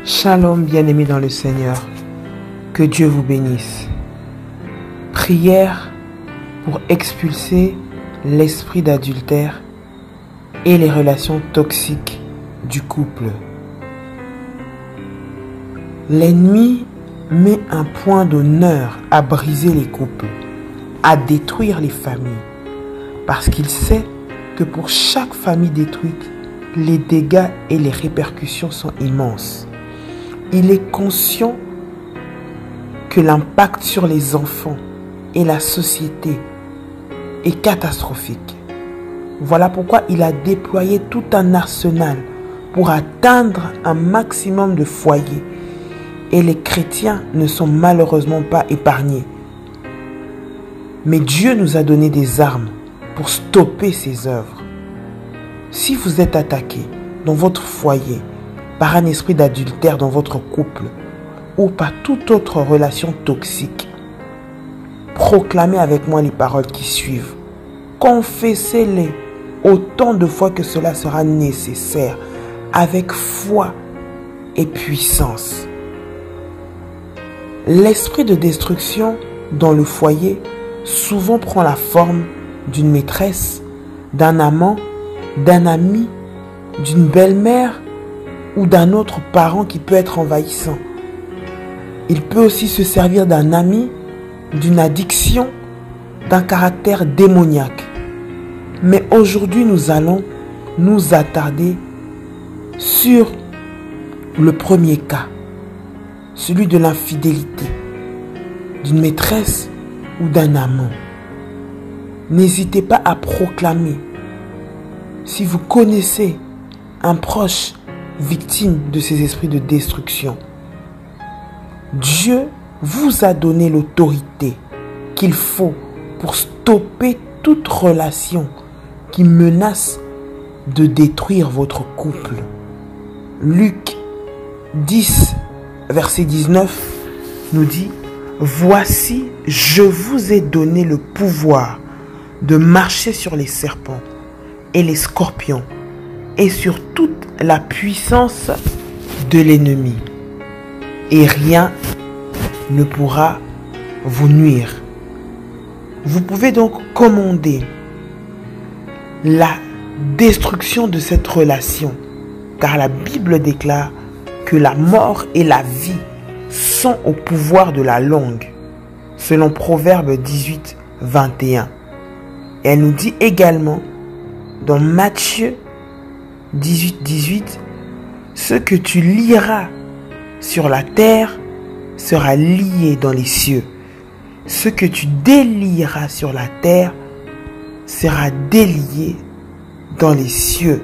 Shalom bien-aimés dans le Seigneur, que Dieu vous bénisse. Prière pour expulser l'esprit d'adultère et les relations toxiques du couple. L'ennemi met un point d'honneur à briser les couples, à détruire les familles, parce qu'il sait que pour chaque famille détruite, les dégâts et les répercussions sont immenses. Il est conscient que l'impact sur les enfants et la société est catastrophique. Voilà pourquoi il a déployé tout un arsenal pour atteindre un maximum de foyers. Et les chrétiens ne sont malheureusement pas épargnés. Mais Dieu nous a donné des armes pour stopper ces œuvres. Si vous êtes attaqué dans votre foyer par un esprit d'adultère dans votre couple ou par toute autre relation toxique, proclamez avec moi les paroles qui suivent. Confessez-les autant de fois que cela sera nécessaire, avec foi et puissance. L'esprit de destruction dans le foyer souvent prend la forme d'une maîtresse, d'un amant, d'un ami, d'une belle-mère ou d'un autre parent qui peut être envahissant. Il peut aussi se servir d'un ami, d'une addiction, d'un caractère démoniaque. Mais aujourd'hui, nous allons nous attarder sur le premier cas, celui de l'infidélité, d'une maîtresse ou d'un amant. N'hésitez pas à proclamer. Si vous connaissez un proche victime de ces esprits de destruction, Dieu vous a donné l'autorité qu'il faut pour stopper toute relation qui menace de détruire votre couple. Luc 10, verset 19 nous dit: « Voici, je vous ai donné le pouvoir de marcher sur les serpents et les scorpions et sur toute la puissance de l'ennemi. Et rien ne pourra vous nuire. » Vous pouvez donc commander la destruction de cette relation, car la Bible déclare que la mort et la vie sont au pouvoir de la langue, selon Proverbe 18, 21. Et elle nous dit également dans Matthieu 18, 18, « Ce que tu lieras sur la terre sera lié dans les cieux. Ce que tu délieras sur la terre sera délié dans les cieux. »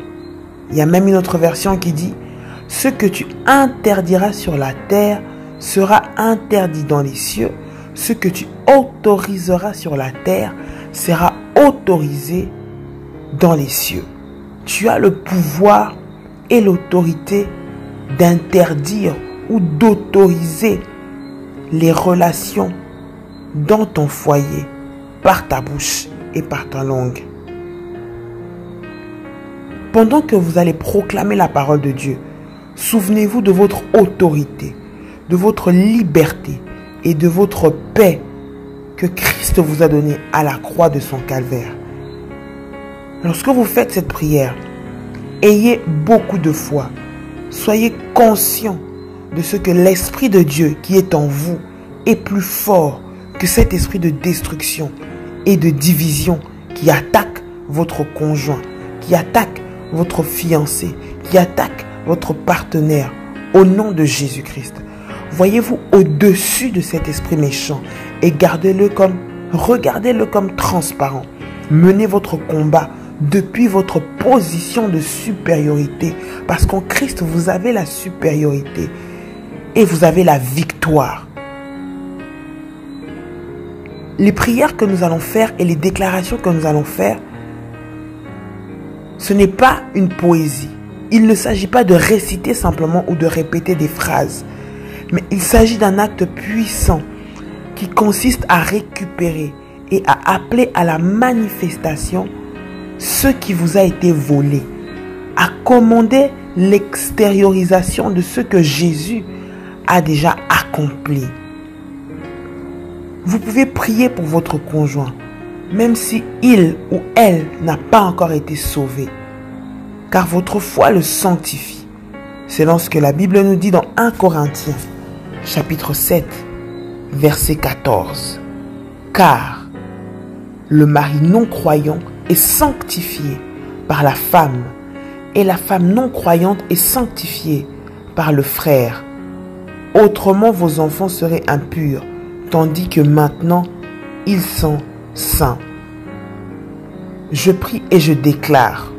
Il y a même une autre version qui dit: « Ce que tu interdiras sur la terre sera interdit dans les cieux. Ce que tu autoriseras sur la terre sera autorisé dans les cieux. » Tu as le pouvoir et l'autorité d'interdire ou d'autoriser les relations dans ton foyer par ta bouche et par ta langue. Pendant que vous allez proclamer la parole de Dieu, souvenez-vous de votre autorité, de votre liberté et de votre paix que Christ vous a donnée à la croix de son calvaire. Lorsque vous faites cette prière, ayez beaucoup de foi. Soyez conscient de ce que l'Esprit de Dieu qui est en vous est plus fort que cet esprit de destruction et de division qui attaque votre conjoint, qui attaque votre fiancé, qui attaque votre partenaire. Au nom de Jésus-Christ, voyez-vous au-dessus de cet esprit méchant et regardez-le comme transparent. Menez votre combat depuis votre position de supériorité, parce qu'en Christ vous avez la supériorité et vous avez la victoire. Les prières que nous allons faire et les déclarations que nous allons faire, ce n'est pas une poésie. Il ne s'agit pas de réciter simplement ou de répéter des phrases, mais il s'agit d'un acte puissant qui consiste à récupérer et à appeler à la manifestation ce qui vous a été volé, à commander l'extériorisation de ce que Jésus a déjà accompli. Vous pouvez prier pour votre conjoint, même si il ou elle n'a pas encore été sauvé, car votre foi le sanctifie, selon ce que la Bible nous dit dans 1 Corinthiens, chapitre 7, verset 14. Car le mari non-croyant est sanctifié par la femme, et la femme non-croyante est sanctifiée par le frère. Autrement, vos enfants seraient impurs, tandis que maintenant, ils sont saints. Je prie et je déclare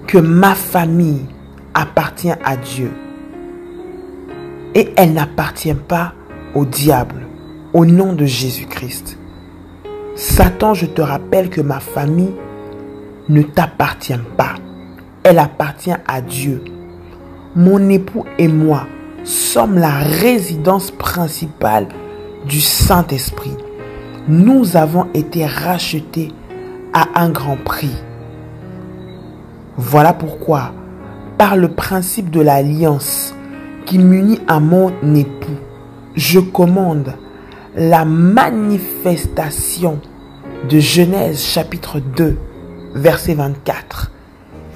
que ma famille appartient à Dieu et elle n'appartient pas au diable, au nom de Jésus-Christ. Satan, je te rappelle que ma famille ne t'appartient pas, elle appartient à Dieu. Mon époux et moi sommes la résidence principale du Saint-Esprit. Nous avons été rachetés à un grand prix. Voilà pourquoi, par le principe de l'alliance qui m'unit à mon époux, je commande la manifestation de Genèse chapitre 2, verset 24,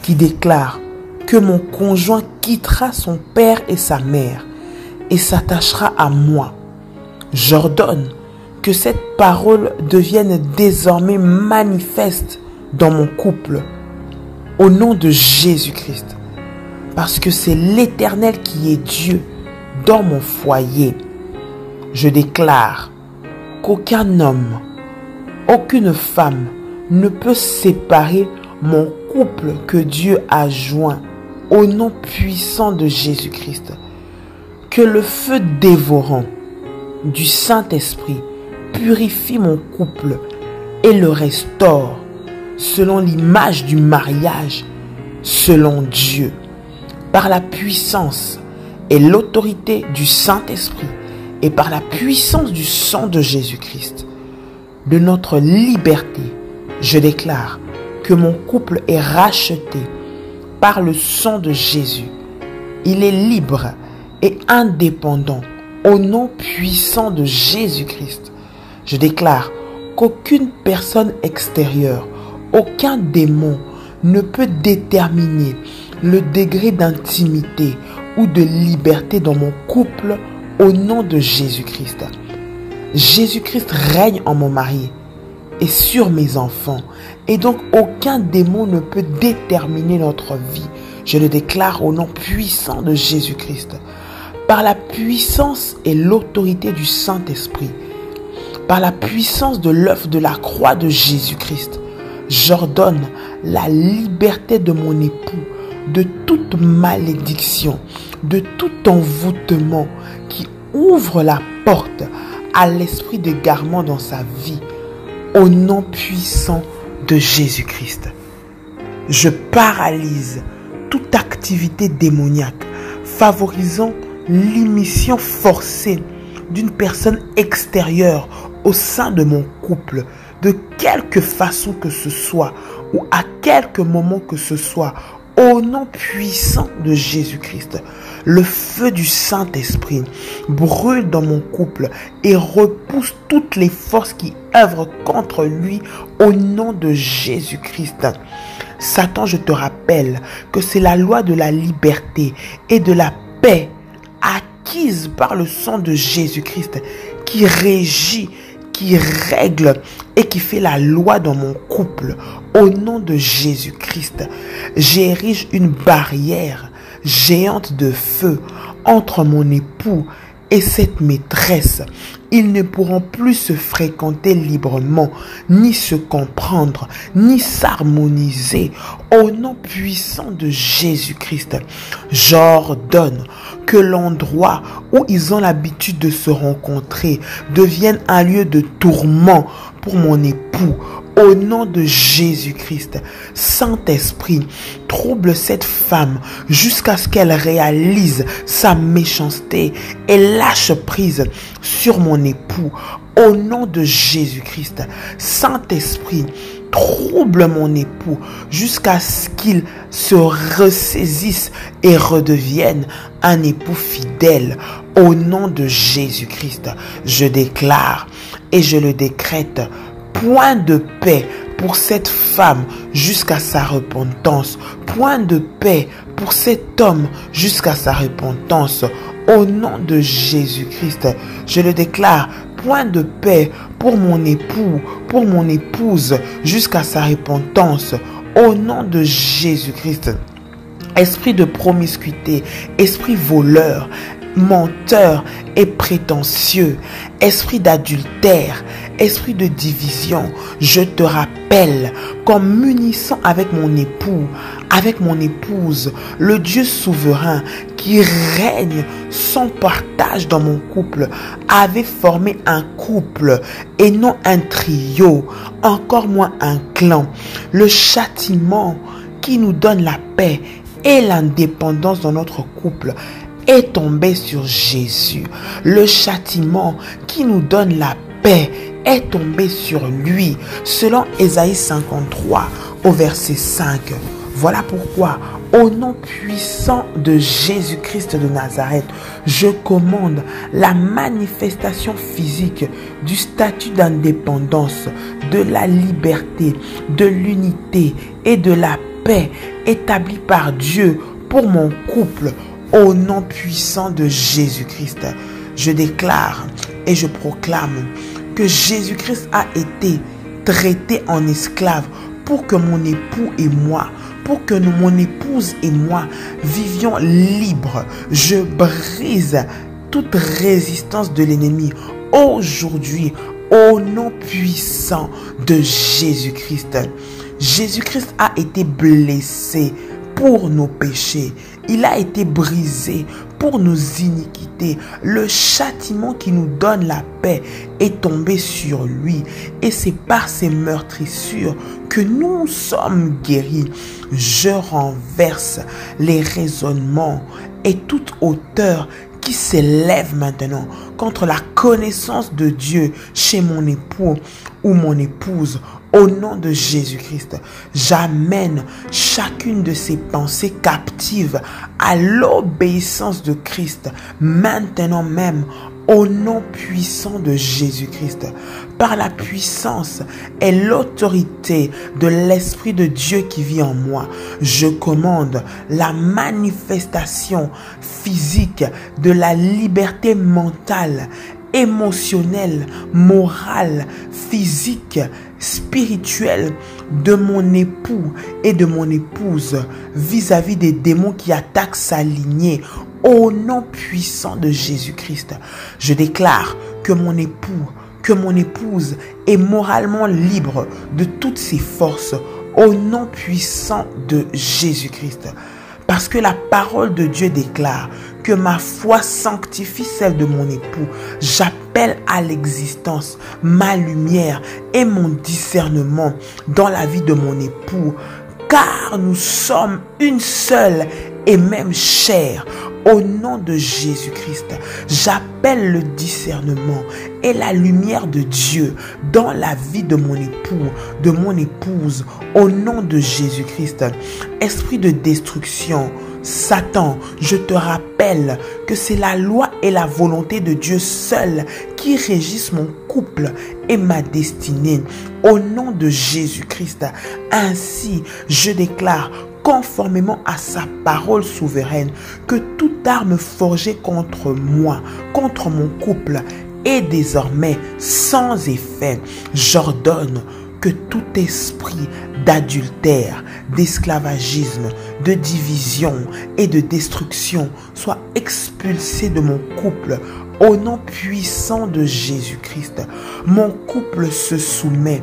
qui déclare que mon conjoint quittera son père et sa mère et s'attachera à moi. J'ordonne que cette parole devienne désormais manifeste dans mon couple, au nom de Jésus-Christ, parce que c'est l'Éternel qui est Dieu dans mon foyer. Je déclare qu'aucun homme, aucune femme ne peut séparer mon couple que Dieu a joint au nom puissant de Jésus-Christ. Que le feu dévorant du Saint-Esprit purifie mon couple et le restaure selon l'image du mariage, selon Dieu, par la puissance et l'autorité du Saint-Esprit et par la puissance du sang de Jésus-Christ. De notre liberté, je déclare que mon couple est racheté par le sang de Jésus. Il est libre et indépendant au nom puissant de Jésus-Christ. Je déclare qu'aucune personne extérieure, aucun démon ne peut déterminer le degré d'intimité ou de liberté dans mon couple au nom de Jésus-Christ. Jésus-Christ règne en mon mari et sur mes enfants. Et donc aucun démon ne peut déterminer notre vie. Je le déclare au nom puissant de Jésus-Christ. Par la puissance et l'autorité du Saint-Esprit, par la puissance de l'œuvre de la croix de Jésus-Christ, j'ordonne la liberté de mon époux de toute malédiction, de tout envoûtement qui ouvre la porte à l'esprit d'égarement dans sa vie, au nom puissant de Jésus-Christ. Je paralyse toute activité démoniaque favorisant l'immission forcée d'une personne extérieure au sein de mon couple, de quelque façon que ce soit ou à quelque moment que ce soit, au nom puissant de Jésus-Christ. Le feu du Saint-Esprit brûle dans mon couple et repousse toutes les forces qui œuvrent contre lui au nom de Jésus-Christ. Satan, je te rappelle que c'est la loi de la liberté et de la paix acquise par le sang de Jésus-Christ qui régit, qui règle et qui fait la loi dans mon couple. Au nom de Jésus-Christ, j'érige une barrière géante de feu entre mon époux et cette maîtresse. Ils ne pourront plus se fréquenter librement, ni se comprendre, ni s'harmoniser. Au nom puissant de Jésus-Christ, j'ordonne que l'endroit où ils ont l'habitude de se rencontrer devienne un lieu de tourment pour mon époux. Au nom de Jésus-Christ, Saint-Esprit, trouble cette femme jusqu'à ce qu'elle réalise sa méchanceté et lâche prise sur mon époux. Au nom de Jésus-Christ, Saint-Esprit, trouble mon époux jusqu'à ce qu'il se ressaisisse et redevienne un époux fidèle. Au nom de Jésus-Christ, je déclare et je le décrète, point de paix pour cette femme jusqu'à sa repentance. Point de paix pour cet homme jusqu'à sa repentance. Au nom de Jésus-Christ, je le déclare, point de paix pour mon époux, pour mon épouse jusqu'à sa repentance. Au nom de Jésus-Christ, esprit de promiscuité, esprit voleur, menteur et prétentieux, esprit d'adultère, esprit de division, je te rappelle qu'en m'unissant avec mon époux, avec mon épouse, le Dieu souverain qui règne sans partage dans mon couple, avait formé un couple et non un trio, encore moins un clan. Le châtiment qui nous donne la paix et l'indépendance dans notre couple est tombé sur Jésus. Le châtiment qui nous donne la paix est tombé sur lui, selon Ésaïe 53 au verset 5. Voilà pourquoi, au nom puissant de Jésus-Christ de Nazareth, je commande la manifestation physique du statut d'indépendance, de la liberté, de l'unité et de la paix établie par Dieu pour mon couple. Au nom puissant de Jésus-Christ, je déclare et je proclame que Jésus-Christ a été traité en esclave pour que mon époux et moi, pour que mon épouse et moi vivions libres. Je brise toute résistance de l'ennemi aujourd'hui au nom puissant de Jésus-Christ. Jésus-Christ a été blessé pour nos péchés. Il a été brisé pour nos iniquités. Le châtiment qui nous donne la paix est tombé sur lui. Et c'est par ses meurtrissures que nous sommes guéris. Je renverse les raisonnements et toute hauteur qui s'élève maintenant contre la connaissance de Dieu chez mon époux ou mon épouse. Au nom de Jésus-Christ, j'amène chacune de ces pensées captives à l'obéissance de Christ, maintenant même, au nom puissant de Jésus-Christ. Par la puissance et l'autorité de l'Esprit de Dieu qui vit en moi, je commande la manifestation physique de la liberté mentale, émotionnelle, morale, physique, spirituelle de mon époux et de mon épouse vis-à-vis des démons qui attaquent sa lignée. Au nom puissant de Jésus-Christ, je déclare que mon époux, que mon épouse est moralement libre de toutes ses forces au nom puissant de Jésus-Christ. Parce que la parole de Dieu déclare que ma foi sanctifie celle de mon époux. J'appelle à l'existence ma lumière et mon discernement dans la vie de mon époux. Car nous sommes une seule et même chair. Au nom de Jésus-Christ, j'appelle le discernement et la lumière de Dieu dans la vie de mon époux, de mon épouse, au nom de Jésus-Christ. Esprit de destruction, Satan, je te rappelle que c'est la loi et la volonté de Dieu seul qui régissent mon couple et ma destinée. Au nom de Jésus-Christ, ainsi je déclare conformément à sa parole souveraine, que toute arme forgée contre moi, contre mon couple, est désormais sans effet. J'ordonne que tout esprit d'adultère, d'esclavagisme, de division et de destruction soit expulsé de mon couple au nom puissant de Jésus-Christ. Mon couple se soumet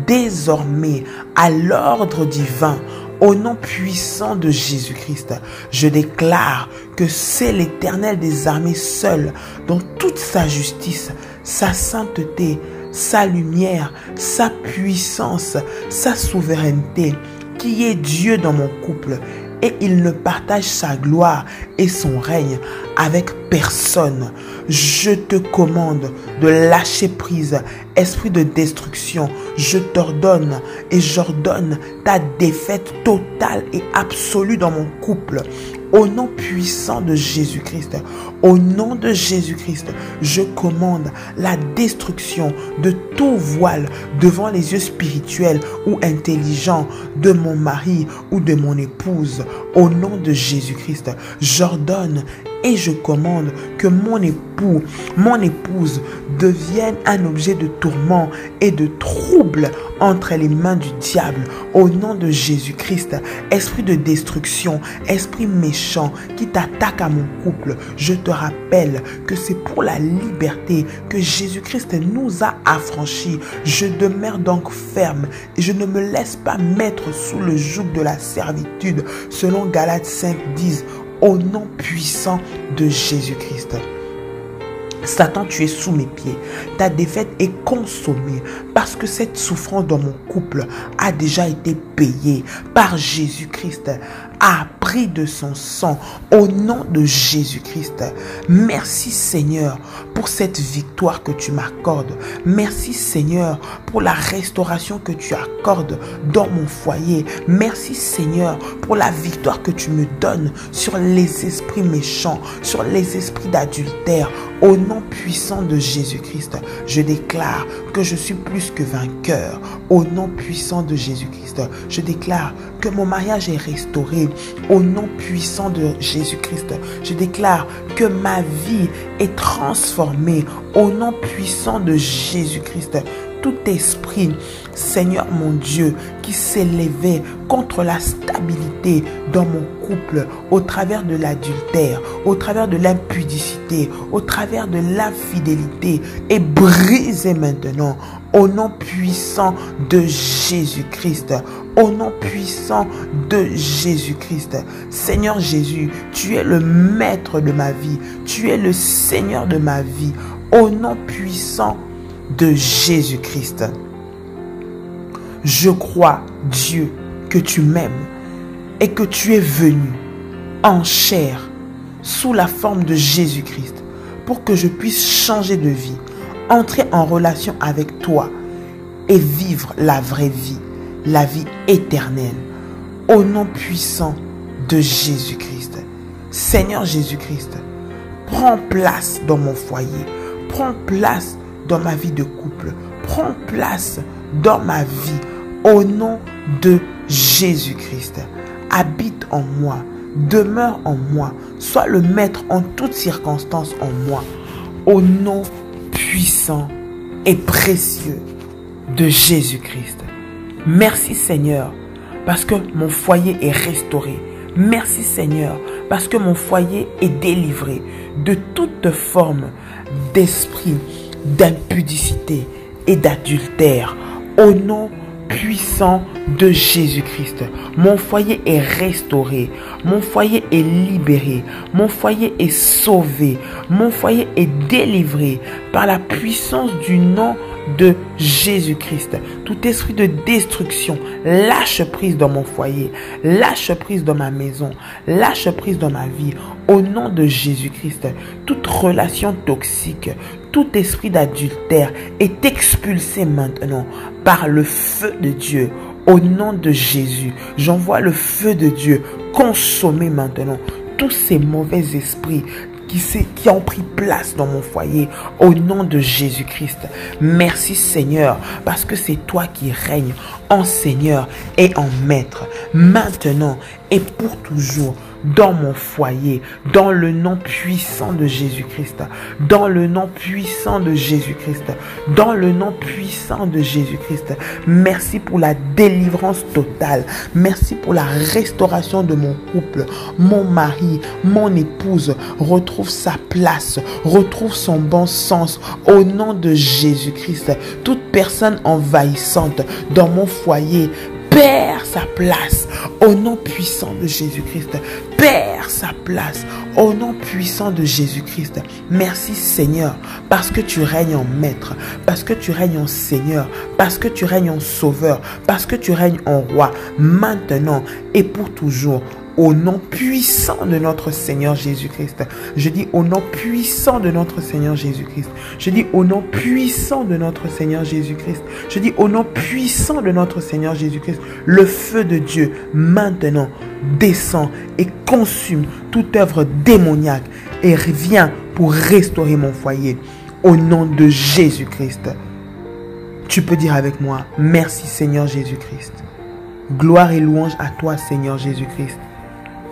désormais à l'ordre divin. Au nom puissant de Jésus-Christ, je déclare que c'est l'Éternel des armées seul, dans toute sa justice, sa sainteté, sa lumière, sa puissance, sa souveraineté, qui est Dieu dans mon couple, et il ne partage sa gloire et son règne avec personne. Je te commande de lâcher prise. Esprit de destruction, je t'ordonne et j'ordonne ta défaite totale et absolue dans mon couple. Au nom puissant de Jésus-Christ, au nom de Jésus-Christ, je commande la destruction de tout voile devant les yeux spirituels ou intelligents de mon mari ou de mon épouse. Au nom de Jésus-Christ, j'ordonne et je commande que mon époux, mon épouse deviennent un objet de tourment et de trouble entre les mains du diable. Au nom de Jésus-Christ, esprit de destruction, esprit méchant qui t'attaque à mon couple, je te rappelle que c'est pour la liberté que Jésus-Christ nous a affranchis. Je demeure donc ferme et je ne me laisse pas mettre sous le joug de la servitude, selon Galates 5:10. Au nom puissant de Jésus-Christ. Satan, tu es sous mes pieds. Ta défaite est consommée parce que cette souffrance dans mon couple a déjà été payée par Jésus-Christ, a pris de son sang au nom de Jésus-Christ. Merci Seigneur pour cette victoire que tu m'accordes. Merci Seigneur pour la restauration que tu accordes dans mon foyer. Merci Seigneur pour la victoire que tu me donnes sur les esprits méchants, sur les esprits d'adultère. Au nom puissant de Jésus-Christ, je déclare que je suis plus que vainqueur. Au nom puissant de Jésus-Christ, je déclare que mon mariage est restauré. Au nom puissant de Jésus-Christ, je déclare que ma vie est transformée. Au nom puissant de Jésus-Christ, tout esprit, Seigneur mon Dieu, qui s'élevait contre la stabilité dans mon couple, au travers de l'adultère, au travers de l'impudicité, au travers de l'infidélité, est brisé maintenant. Au nom puissant de Jésus-Christ. Au nom puissant de Jésus-Christ. Seigneur Jésus, tu es le maître de ma vie. Tu es le Seigneur de ma vie. Au nom puissant de Jésus-Christ. Je crois, Dieu, que tu m'aimes et que tu es venu en chair sous la forme de Jésus-Christ pour que je puisse changer de vie, entrer en relation avec toi et vivre la vraie vie, la vie éternelle. Au nom puissant de Jésus-Christ. Seigneur Jésus-Christ, prends place dans mon foyer, prends place dans ma vie de couple, prends place dans ma vie. Au nom de Jésus-Christ, habite en moi, demeure en moi, sois le maître en toutes circonstances en moi. Au nom puissant et précieux de Jésus-Christ. Merci Seigneur, parce que mon foyer est restauré. Merci Seigneur, parce que mon foyer est délivré de toute forme d'esprit d'impudicité et d'adultère. Au nom puissant de Jésus-Christ, mon foyer est restauré, mon foyer est libéré, mon foyer est sauvé, mon foyer est délivré par la puissance du nom de Jésus-Christ. Tout esprit de destruction, lâche prise dans mon foyer, lâche prise dans ma maison, lâche prise dans ma vie. Au nom de Jésus-Christ, toute relation toxique, tout esprit d'adultère est expulsé maintenant par le feu de Dieu. Au nom de Jésus, j'envoie le feu de Dieu consommer maintenant tous ces mauvais esprits qui ont pris place dans mon foyer. Au nom de Jésus-Christ, merci Seigneur, parce que c'est toi qui règnes en Seigneur et en Maître, maintenant et pour toujours, dans mon foyer, dans le nom puissant de Jésus-Christ, dans le nom puissant de Jésus-Christ, dans le nom puissant de Jésus-Christ. Merci pour la délivrance totale. Merci pour la restauration de mon couple. Mon mari, mon épouse retrouve sa place, retrouve son bon sens. Au nom de Jésus-Christ, toute personne envahissante dans mon foyer perd sa place. Au nom puissant de Jésus-Christ, perd sa place. Au nom puissant de Jésus-Christ, merci Seigneur, parce que tu règnes en Maître, parce que tu règnes en Seigneur, parce que tu règnes en Sauveur, parce que tu règnes en Roi, maintenant et pour toujours. Au nom puissant de notre Seigneur Jésus-Christ. Je dis au nom puissant de notre Seigneur Jésus-Christ. Je dis au nom puissant de notre Seigneur Jésus-Christ. Je dis au nom puissant de notre Seigneur Jésus-Christ. Le feu de Dieu maintenant descend et consume toute œuvre démoniaque et vient pour restaurer mon foyer. Au nom de Jésus-Christ. Tu peux dire avec moi, merci Seigneur Jésus-Christ. Gloire et louange à toi Seigneur Jésus-Christ.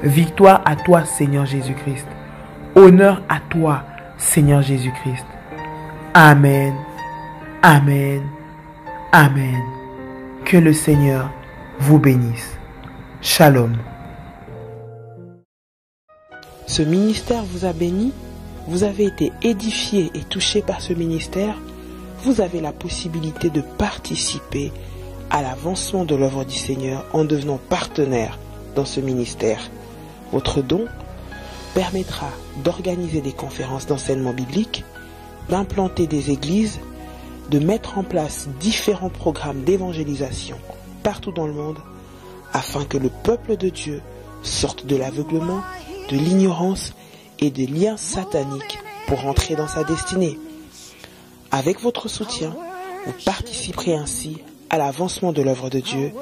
Victoire à toi, Seigneur Jésus-Christ. Honneur à toi, Seigneur Jésus-Christ. Amen. Amen. Amen. Que le Seigneur vous bénisse. Shalom. Ce ministère vous a béni. Vous avez été édifié et touché par ce ministère. Vous avez la possibilité de participer à l'avancement de l'œuvre du Seigneur en devenant partenaire dans ce ministère. Votre don permettra d'organiser des conférences d'enseignement biblique, d'implanter des églises, de mettre en place différents programmes d'évangélisation partout dans le monde, afin que le peuple de Dieu sorte de l'aveuglement, de l'ignorance et des liens sataniques pour entrer dans sa destinée. Avec votre soutien, vous participerez ainsi à l'avancement de l'œuvre de Dieu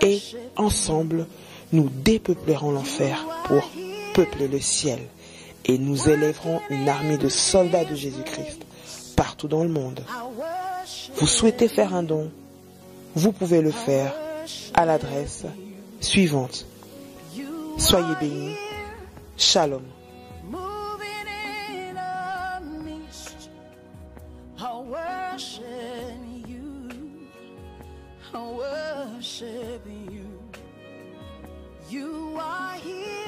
et ensemble, nous dépeuplerons l'enfer pour peupler le ciel et nous élèverons une armée de soldats de Jésus-Christ partout dans le monde. Vous souhaitez faire un don? Vous pouvez le faire à l'adresse suivante. Soyez bénis. Shalom. You are here.